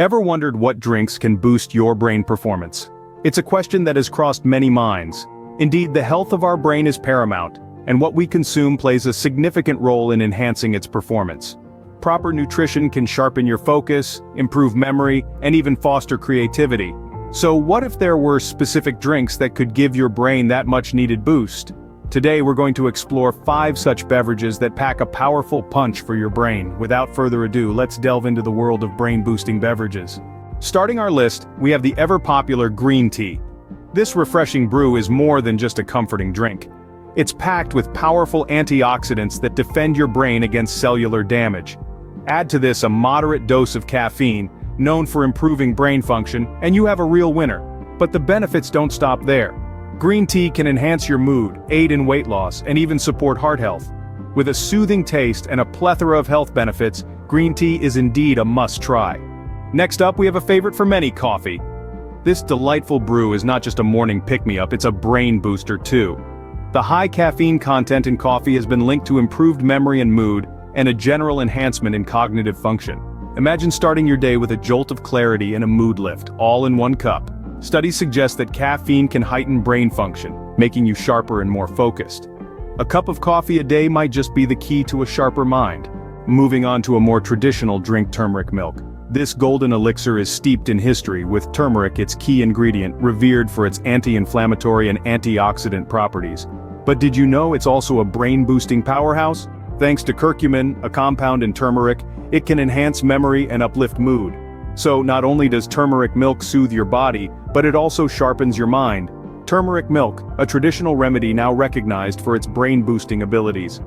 Ever wondered what drinks can boost your brain performance? It's a question that has crossed many minds. Indeed, the health of our brain is paramount, and what we consume plays a significant role in enhancing its performance. Proper nutrition can sharpen your focus, improve memory, and even foster creativity. So what if there were specific drinks that could give your brain that much needed boost? Today we're going to explore 5 such beverages that pack a powerful punch for your brain. Without further ado, let's delve into the world of brain-boosting beverages. Starting our list, we have the ever-popular green tea. This refreshing brew is more than just a comforting drink. It's packed with powerful antioxidants that defend your brain against cellular damage. Add to this a moderate dose of caffeine, known for improving brain function, and you have a real winner. But the benefits don't stop there. Green tea can enhance your mood, aid in weight loss, and even support heart health. With a soothing taste and a plethora of health benefits, green tea is indeed a must-try. Next up, we have a favorite for many: coffee. This delightful brew is not just a morning pick-me-up, it's a brain booster too. The high caffeine content in coffee has been linked to improved memory and mood, and a general enhancement in cognitive function. Imagine starting your day with a jolt of clarity and a mood lift, all in one cup. Studies suggest that caffeine can heighten brain function, making you sharper and more focused. A cup of coffee a day might just be the key to a sharper mind. Moving on to a more traditional drink: turmeric milk. This golden elixir is steeped in history, with turmeric its key ingredient, revered for its anti-inflammatory and antioxidant properties. But did you know it's also a brain-boosting powerhouse? Thanks to curcumin, a compound in turmeric, it can enhance memory and uplift mood. So not only does turmeric milk soothe your body, but it also sharpens your mind. Turmeric milk, a traditional remedy now recognized for its brain-boosting abilities.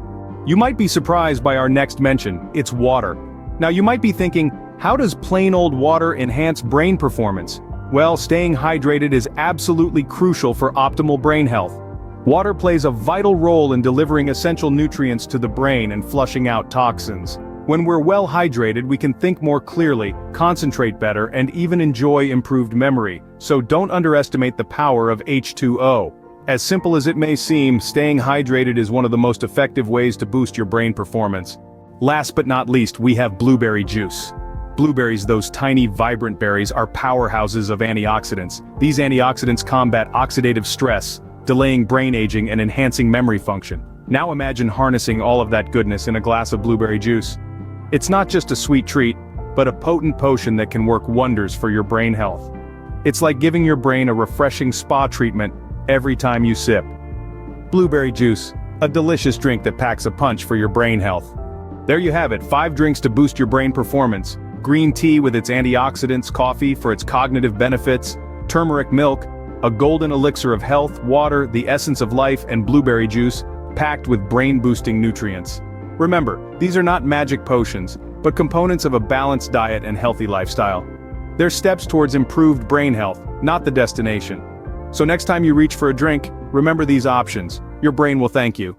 You might be surprised by our next mention: it's water. Now you might be thinking, how does plain old water enhance brain performance? Well, staying hydrated is absolutely crucial for optimal brain health. Water plays a vital role in delivering essential nutrients to the brain and flushing out toxins. When we're well hydrated, we can think more clearly, concentrate better, and even enjoy improved memory. So don't underestimate the power of H2O. As simple as it may seem, staying hydrated is one of the most effective ways to boost your brain performance. Last but not least, we have blueberry juice. Blueberries, those tiny, vibrant berries, are powerhouses of antioxidants. These antioxidants combat oxidative stress, delaying brain aging and enhancing memory function. Now imagine harnessing all of that goodness in a glass of blueberry juice. It's not just a sweet treat, but a potent potion that can work wonders for your brain health. It's like giving your brain a refreshing spa treatment every time you sip. Blueberry juice, a delicious drink that packs a punch for your brain health. There you have it, 5 drinks to boost your brain performance. Green tea with its antioxidants, coffee for its cognitive benefits, turmeric milk, a golden elixir of health, water, the essence of life, and blueberry juice, packed with brain-boosting nutrients. Remember, these are not magic potions, but components of a balanced diet and healthy lifestyle. They're steps towards improved brain health, not the destination. So next time you reach for a drink, remember these options. Your brain will thank you.